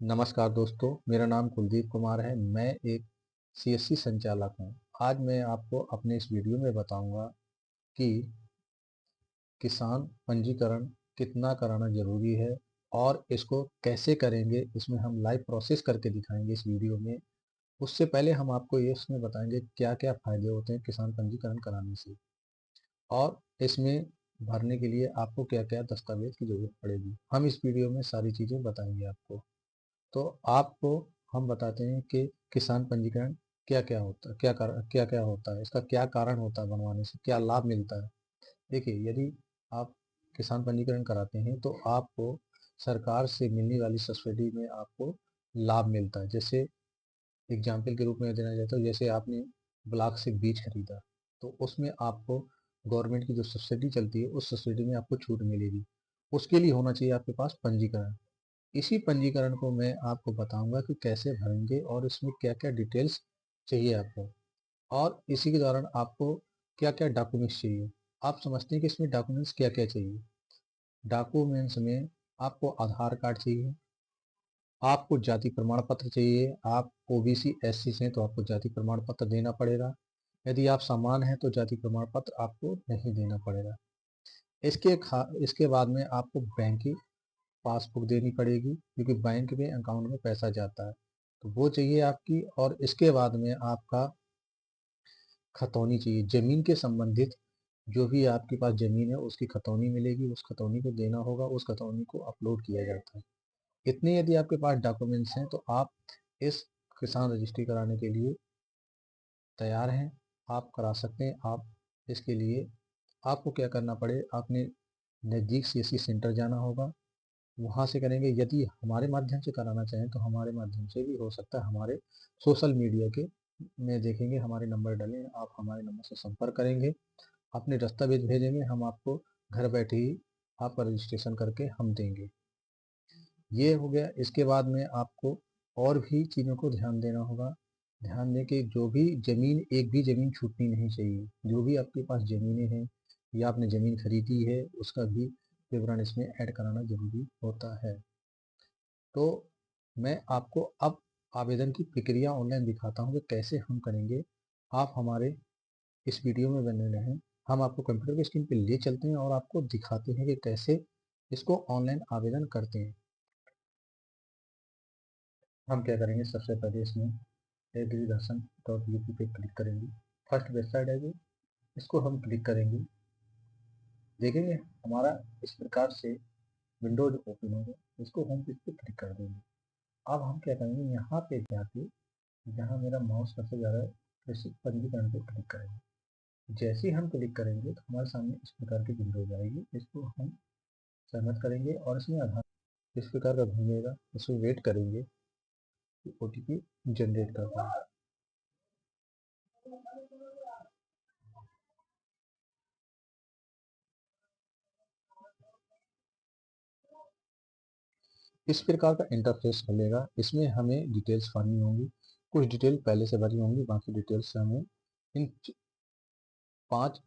नमस्कार दोस्तों, मेरा नाम कुलदीप कुमार है। मैं एक सीएससी संचालक हूं। आज मैं आपको अपने इस वीडियो में बताऊंगा कि किसान पंजीकरण कितना कराना ज़रूरी है और इसको कैसे करेंगे। इसमें हम लाइव प्रोसेस करके दिखाएंगे इस वीडियो में। उससे पहले हम आपको ये इसमें बताएंगे क्या क्या फ़ायदे होते हैं किसान पंजीकरण कराने से, और इसमें भरने के लिए आपको क्या क्या दस्तावेज की ज़रूरत पड़ेगी। हम इस वीडियो में सारी चीज़ें बताएंगे आपको। तो आपको हम बताते हैं कि किसान पंजीकरण क्या क्या होता है, क्या क्या होता है, इसका क्या कारण होता है, बनवाने से क्या लाभ मिलता है। देखिए, यदि आप किसान पंजीकरण कराते हैं तो आपको सरकार से मिलने वाली सब्सिडी में आपको लाभ मिलता है। जैसे एग्जाम्पल के रूप में देना जाए तो जैसे आपने ब्लॉक से बीज खरीदा तो उसमें आपको गवर्नमेंट की जो सब्सिडी चलती है उस सब्सिडी में आपको छूट मिलेगी। उसके लिए होना चाहिए आपके पास पंजीकरण। इसी पंजीकरण को मैं आपको बताऊंगा कि कैसे भरेंगे और इसमें क्या क्या डिटेल्स चाहिए आपको, और इसी के दौरान आपको क्या क्या डॉक्यूमेंट्स चाहिए। आप समझते हैं कि इसमें डॉक्यूमेंट्स क्या क्या चाहिए। डॉक्यूमेंट्स में आपको आधार कार्ड चाहिए, आपको जाति प्रमाण पत्र चाहिए। आप ओबीसी एससी से हैं तो आपको जाति प्रमाण पत्र देना पड़ेगा। यदि आप समान हैं तो जाति प्रमाण पत्र आपको नहीं देना पड़ेगा। इसके बाद में आपको बैंक की पासबुक देनी पड़ेगी, क्योंकि बैंक में अकाउंट में पैसा जाता है, तो वो चाहिए आपकी। और इसके बाद में आपका खतौनी चाहिए, ज़मीन के संबंधित जो भी आपके पास ज़मीन है उसकी खतौनी मिलेगी, उस खतौनी को देना होगा, उस खतौनी को अपलोड किया जाता है। इतने यदि आपके पास डॉक्यूमेंट्स हैं तो आप इस किसान रजिस्ट्री कराने के लिए तैयार हैं, आप करा सकते हैं। आप इसके लिए आपको क्या करना पड़े, आपने नज़दीक सीएससी सेंटर जाना होगा, वहाँ से करेंगे। यदि हमारे माध्यम से कराना चाहें तो हमारे माध्यम से भी हो सकता है। हमारे सोशल मीडिया के में देखेंगे, हमारे नंबर डले हैं, आप हमारे नंबर से संपर्क करेंगे, अपने दस्तावेज भेजेंगे, हम आपको घर बैठे ही आपका रजिस्ट्रेशन करके हम देंगे। ये हो गया। इसके बाद में आपको और भी चीज़ों को ध्यान देना होगा। ध्यान दें कि जो भी ज़मीन, एक भी ज़मीन छूटनी नहीं चाहिए। जो भी आपके पास ज़मीनें हैं या आपने ज़मीन खरीदी है उसका भी विवरण इसमें ऐड कराना ज़रूरी होता है। तो मैं आपको अब आवेदन की प्रक्रिया ऑनलाइन दिखाता हूँ कि कैसे हम करेंगे। आप हमारे इस वीडियो में बने रहें। हम आपको कंप्यूटर की स्क्रीन पे ले चलते हैं और आपको दिखाते हैं कि कैसे इसको ऑनलाइन आवेदन करते हैं। हम क्या करेंगे, सबसे पहले इसमें agriration.up पे क्लिक करेंगे। फर्स्ट वेबसाइट है जो, इसको हम क्लिक करेंगे। देखेंगे हमारा इस प्रकार से विंडोज ओपन होगा। इसको होम पेज पे क्लिक कर देंगे। अब हम क्या करेंगे, यहाँ पे जाके जहाँ मेरा माउस सबसे ज़्यादा है, कृषि पंजीकरण पे क्लिक करेंगे। जैसे ही हम क्लिक करेंगे तो हमारे सामने इस प्रकार की विंडो आएगी। इसको हम सहमत करेंगे और इसमें आधार इस प्रकार का घूमेगा। इसको वेट करेंगे कि ओटीपी जनरेट कर पाए। इस प्रकार का इंटरफेस खुलेगा। इसमें हमें डिटेल्स भरनी होंगी। कुछ डिटेल पहले से भरी होंगी, बाकी डिटेल्स हमें इन पाँच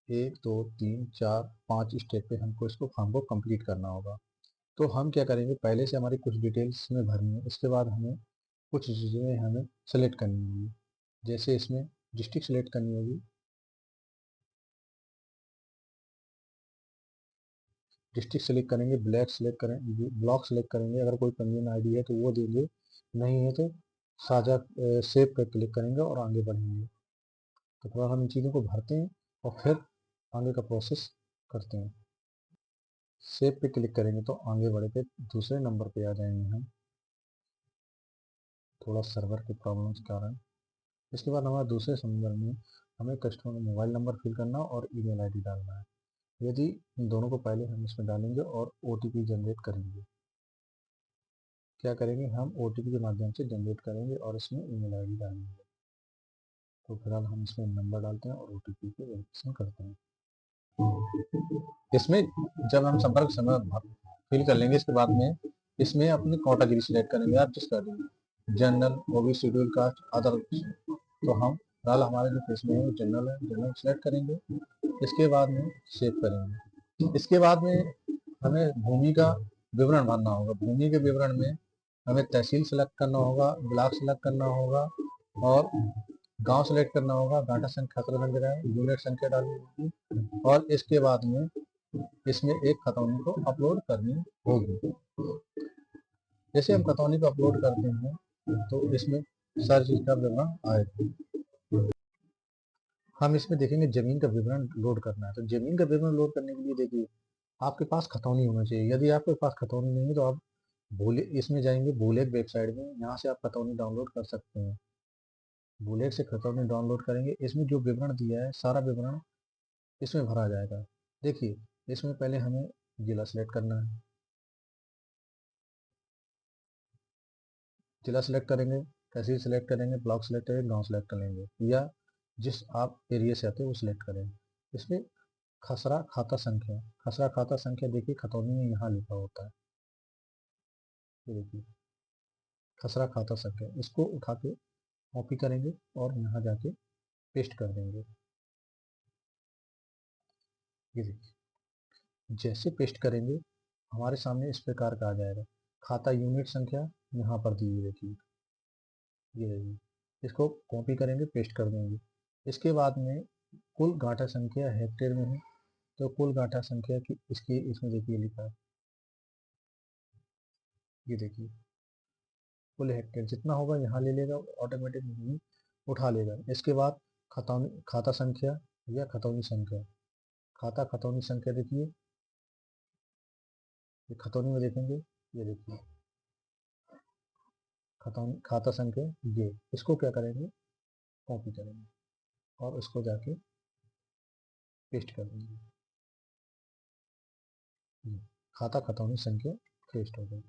1 2 3 4 5 स्टेप पे हमको इसको फॉर्म को कंप्लीट करना होगा। तो हम क्या करेंगे, पहले से हमारी कुछ डिटेल्स में भरनी है। इसके बाद हमें कुछ चीज़ें हमें सेलेक्ट करनी होगी। जैसे इसमें डिस्ट्रिक्ट सेलेक्ट करनी होगी। डिस्ट्रिक्ट सेलेक्ट करेंगे, ब्लॉक सेलेक्ट करेंगे। अगर कोई पंजीयन आईडी है तो वो देंगे, नहीं है तो साझा सेव पर क्लिक करेंगे और आगे बढ़ेंगे। तो थोड़ा हम इन चीज़ों को भरते हैं और फिर आगे का प्रोसेस करते हैं। सेव पे क्लिक करेंगे तो आगे बढ़े पे दूसरे नंबर पे आ जाएंगे हम, थोड़ा सर्वर की प्रॉब्लम के कारण। इसके बाद हमारा दूसरे नंबर में हमें कस्टमर मोबाइल नंबर फिल करना और ईमेल आईडी डालना है। यदि इन दोनों को पहले हम इसमें डालेंगे और ओटीपी जनरेट करेंगे। क्या करेंगे, हम ओटीपी के माध्यम से जनरेट करेंगे और इसमें ईमेल आईडी डालेंगे। तो फिलहाल हम इसमें नंबर डालते हैं और ओटीपी को वेरिफिकेशन करते हैं। इसमें जब हम संपर्क समय फिल कर लेंगे, इसके बाद में इसमें अपनी कैटेगरी सिलेक्ट करेंगे। आप जिस category, general, OBC, schedule caste, other, तो हम फिलहाल हमारे जो केस में है वो जनरल है, जनरल सिलेक्ट करेंगे। इसके बाद में सेव करेंगे। इसके बाद में हमें भूमि का विवरण भरना होगा। भूमि के विवरण में हमें तहसील सेलेक्ट करना होगा, ब्लॉक सेलेक्ट करना होगा और गांव सेलेक्ट करना होगा। गांठा संख्या खतरा संख्या यूनिट संख्या डालनी होगी और इसके बाद में इसमें एक खतौनी को अपलोड करनी होगी। जैसे हम खतौनी को अपलोड करते हैं तो इसमें सारी चीज का विवरण आएगा। हम इसमें देखेंगे जमीन का विवरण लोड करना है। तो जमीन का विवरण लोड करने के लिए देखिए आपके पास खतौनी होना चाहिए। यदि आपके पास खतौनी नहीं है तो आप इसमें जाएंगे बुलेट वेबसाइट में, यहाँ से आप खतौनी डाउनलोड कर सकते हैं। बुलेट से खतौनी डाउनलोड करेंगे, इसमें जो विवरण दिया है सारा विवरण इसमें भरा जाएगा। देखिए इसमें पहले हमें जिला सेलेक्ट करना है, जिला सेलेक्ट करेंगे, तहसील सेलेक्ट करेंगे, ब्लॉक सेलेक्ट करेंगे, गांव सेलेक्ट करेंगे या जिस आप एरिया से आते हैं वो सिलेक्ट करेंगे। इसमें खसरा खाता संख्या, खसरा खाता संख्या देखिए खतौनी में यहाँ लिखा होता है, ये देखिए खसरा खाता संख्या, इसको उठा के कॉपी करेंगे और यहाँ जाके पेस्ट कर देंगे। ये देखिए जैसे पेस्ट करेंगे हमारे सामने इस प्रकार का आ जाएगा। खाता यूनिट संख्या यहाँ पर दी हुई देखिए, ये देखिए इसको कॉपी करेंगे पेस्ट कर देंगे। इसके बाद में कुल गांठा संख्या हेक्टेयर में है तो कुल गांठा संख्या की इसकी इसमें देखिए लिखा है, ये देखिए कुल हेक्टेयर जितना होगा यहाँ ले लेगा, ऑटोमेटिक नहीं उठा लेगा। इसके बाद खतौनी खाता संख्या या खतौनी संख्या, खाता खतौनी संख्या देखिए, ये खतौनी में देखेंगे, ये देखिए खतौनी खाता संख्या, ये इसको क्या करेंगे कॉपी करेंगे और उसको जाके पेस्ट कर देंगे। खाता खतौनी संख्या पेस्ट हो गई।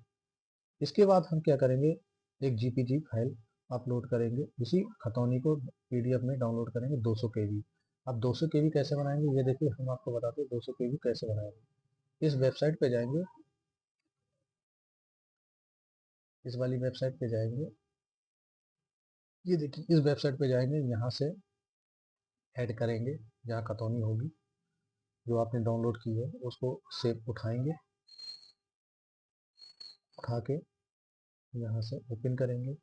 इसके बाद हम क्या करेंगे, एक जीपीजी फाइल अपलोड करेंगे, इसी खतौनी को पीडीएफ में डाउनलोड करेंगे 200 केबी। अब 200 केबी कैसे बनाएंगे ये देखिए हम आपको बताते हैं 200 केबी कैसे बनाएंगे। इस वेबसाइट पे जाएंगे, इस वाली वेबसाइट पे जाएंगे, ये देखिए इस वेबसाइट पे जाएंगे, यहाँ से ऐड करेंगे जहाँ खतौनी होगी जो आपने डाउनलोड की है उसको सेव उठाएंगे, उठा के यहाँ से ओपन करेंगे,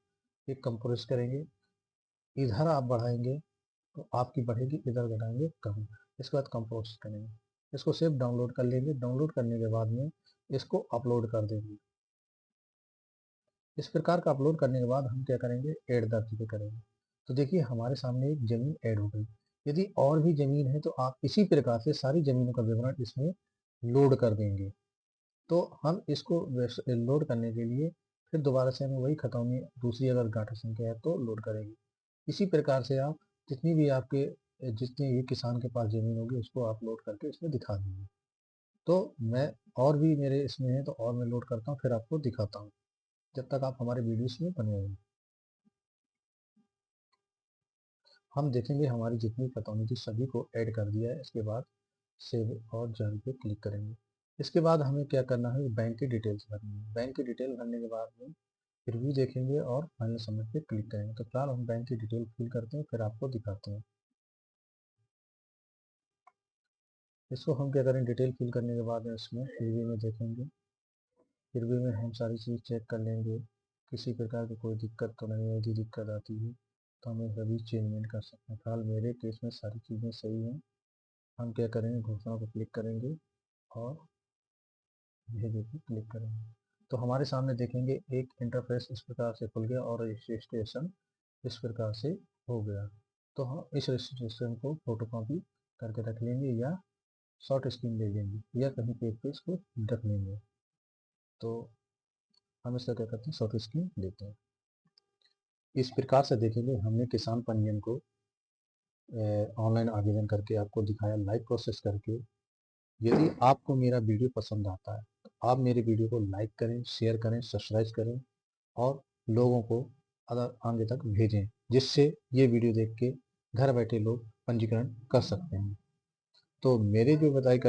एक कंप्रेस करेंगे, इधर आप बढ़ाएंगे तो आपकी बढ़ेगी, इधर घटाएंगे कम। इसके बाद कंपोस्ट करेंगे, इसको सिर्फ डाउनलोड कर लेंगे। डाउनलोड करने के बाद में इसको अपलोड कर देंगे। इस प्रकार का अपलोड करने के बाद हम क्या करेंगे, ऐड दर्ज पे करेंगे। तो देखिए हमारे सामने एक जमीन ऐड हो गई। यदि और भी जमीन है तो आप इसी प्रकार से सारी जमीनों का विवरण इसमें लोड कर देंगे। तो हम इसको लोड करने के लिए फिर दोबारा से हमें वही खतौनी दूसरी अगर गांठा संख्या है तो लोड करेंगे। इसी प्रकार से आप जितनी भी आपके जितने भी किसान के पास ज़मीन होगी उसको आप लोड करके इसमें दिखा देंगे। तो मैं और भी मेरे इसमें है तो और मैं लोड करता हूँ फिर आपको दिखाता हूँ, जब तक आप हमारे वीडियोस में बने रहें। हम देखेंगे हमारी जितनी खतौनी थी सभी को ऐड कर दिया है। इसके बाद सेव और जर्नल पे क्लिक करेंगे। इसके बाद हमें क्या करना है, बैंक की डिटेल्स भरनी है। बैंक की डिटेल भरने के बाद में फिर भी देखेंगे और फाइनल सबमिट पे क्लिक करेंगे। तो फिलहाल हम बैंक की डिटेल फिल करते हैं फिर आपको दिखाते हैं। इसको हम क्या करें, डिटेल फिल करने के बाद इसमें रिव्यू में देखेंगे, रिव्यू में हम सारी चीज़ चेक कर लेंगे, किसी प्रकार की कोई दिक्कत तो नहीं है। यदि दिक्कत आती है तो हम सभी चेंजमेंट कर सकते हैं। फिलहाल मेरे केस में सारी चीज़ें सही हैं। हम क्या करेंगे, घोषणा को क्लिक करेंगे और यह देखिए क्लिक करेंगे तो हमारे सामने देखेंगे एक इंटरफेस इस प्रकार से खुल गया और रजिस्ट्रेशन इस प्रकार से हो गया। तो हम इस रजिस्ट्रेशन को फोटोकॉपी करके रख लेंगे या शॉर्ट स्क्रीन ले लेंगे या कहीं पेज पे इसको रख लेंगे। तो हम इसका क्या करते हैं, शॉर्ट स्क्रीन लेते हैं। इस प्रकार से देखेंगे हमने किसान पंजीयन को ऑनलाइन आवेदन करके आपको दिखाया, लाइव प्रोसेस करके। यदि आपको मेरा वीडियो पसंद आता है तो आप मेरे वीडियो को लाइक करें, शेयर करें, सब्सक्राइब करें और लोगों को अगर आगे तक भेजें, जिससे ये वीडियो देख के घर बैठे लोग पंजीकरण कर सकते हैं। तो मेरे जो बताई